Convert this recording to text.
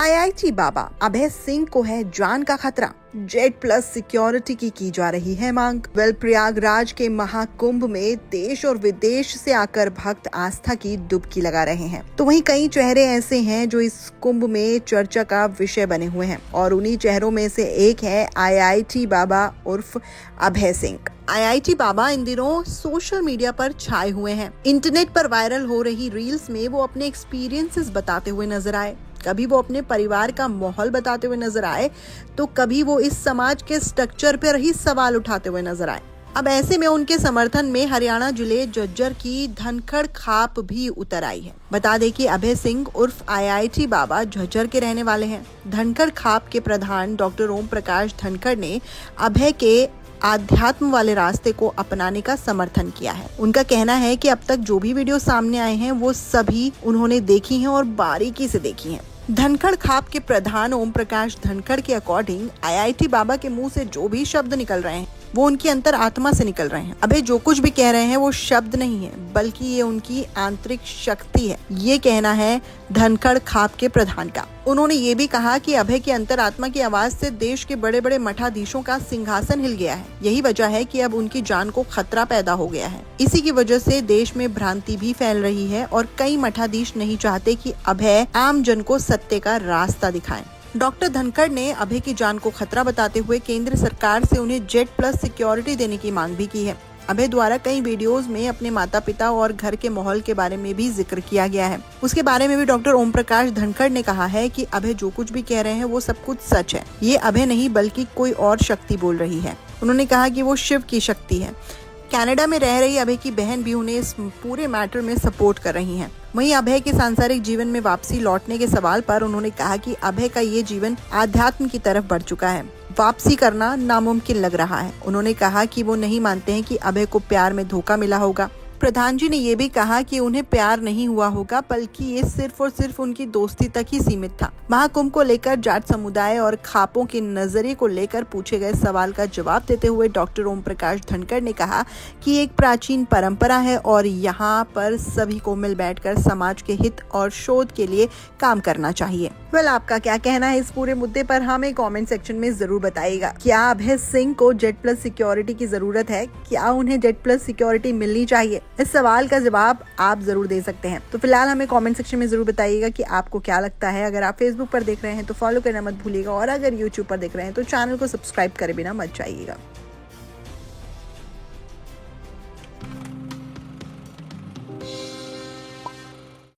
IIT बाबा अभय सिंह को है जान का खतरा, जेड प्लस सिक्योरिटी की जा रही है मांग। प्रयागराज के महाकुंभ में देश और विदेश से आकर भक्त आस्था की डुबकी लगा रहे हैं, तो वहीं कई चेहरे ऐसे हैं जो इस कुंभ में चर्चा का विषय बने हुए हैं और उन्हीं चेहरों में से एक है आईआईटी बाबा उर्फ अभय सिंह। आईआईटी बाबा इन दिनों सोशल मीडिया पर छाए हुए हैं। इंटरनेट पर वायरल हो रही रील्स में वो अपने एक्सपीरियंसेस बताते हुए नजर आए। कभी वो अपने परिवार का माहौल बताते हुए नजर आए, तो कभी वो इस समाज के स्ट्रक्चर पर ही सवाल उठाते हुए नजर आए। अब ऐसे में उनके समर्थन में हरियाणा जिले झज्जर की धनखड़ खाप भी उतर आई है। बता दें कि अभय सिंह उर्फ आईआईटी बाबा झज्जर के रहने वाले हैं। धनखड़ खाप के प्रधान डॉक्टर ओम प्रकाश धनखड़ ने अभय के आध्यात्म वाले रास्ते को अपनाने का समर्थन किया है। उनका कहना है कि अब तक जो भी वीडियो सामने आए हैं वो सभी उन्होंने देखी हैं और बारीकी से देखी हैं। धनखड़ खाप के प्रधान ओम प्रकाश धनखड़ के अकॉर्डिंग आईआईटी बाबा के मुंह से जो भी शब्द निकल रहे हैं वो उनकी अंतर आत्मा से निकल रहे हैं। अभय जो कुछ भी कह रहे हैं वो शब्द नहीं है, बल्कि ये उनकी आंतरिक शक्ति है। ये कहना है धनखड़ खाप के प्रधान का। उन्होंने ये भी कहा कि अभय की अंतरात्मा की आवाज से देश के बड़े बड़े मठाधीशों का सिंहासन हिल गया है। यही वजह है कि अब उनकी जान को खतरा पैदा हो गया है। इसी की वजह से देश में भ्रांति भी फैल रही है और कई मठाधीश नहीं चाहते कि अभय आम जन को सत्य का रास्ता दिखाएं। डॉक्टर धनखड़ ने अभय की जान को खतरा बताते हुए केंद्र सरकार से उन्हें जेड प्लस सिक्योरिटी देने की मांग भी की है। अभय द्वारा कई वीडियोस में अपने माता पिता और घर के माहौल के बारे में भी जिक्र किया गया है। उसके बारे में भी डॉक्टर ओम प्रकाश धनखड़ ने कहा है कि अभय जो कुछ भी कह रहे हैं वो सब कुछ सच है। ये अभय नहीं बल्कि कोई और शक्ति बोल रही है। उन्होंने कहा कि वो शिव की शक्ति है। कनाडा में रह रही अभय की बहन भी उन्हें इस पूरे मैटर में सपोर्ट कर रही हैं। वहीं अभय के सांसारिक जीवन में वापसी लौटने के सवाल पर उन्होंने कहा कि अभय का ये जीवन आध्यात्म की तरफ बढ़ चुका है, वापसी करना नामुमकिन लग रहा है। उन्होंने कहा कि वो नहीं मानते हैं कि अभय को प्यार में धोखा मिला होगा। प्रधान जी ने ये भी कहा कि उन्हें प्यार नहीं हुआ होगा, बल्कि ये सिर्फ और सिर्फ उनकी दोस्ती तक ही सीमित था। महाकुंभ को लेकर जाट समुदाय और खापों के नजरिए को लेकर पूछे गए सवाल का जवाब देते हुए डॉक्टर ओम प्रकाश धनखड़ ने कहा कि एक प्राचीन परंपरा है और यहाँ पर सभी को मिल बैठकर समाज के हित और शोध के लिए काम करना चाहिए। आपका क्या कहना है इस पूरे मुद्दे पर हमें कमेंट सेक्शन में जरूर बताइएगा। क्या अभय सिंह को जेड प्लस सिक्योरिटी की जरूरत है? क्या उन्हें जेड प्लस सिक्योरिटी मिलनी चाहिए? इस सवाल का जवाब आप जरूर दे सकते हैं। तो फिलहाल हमें कमेंट सेक्शन में जरूर बताइएगा कि आपको क्या लगता है। अगर आप फेसबुक पर देख रहे हैं तो फॉलो करना मत भूलिएगा और अगर यूट्यूब पर देख रहे हैं तो चैनल को सब्सक्राइब करे बिना मत जाइएगा।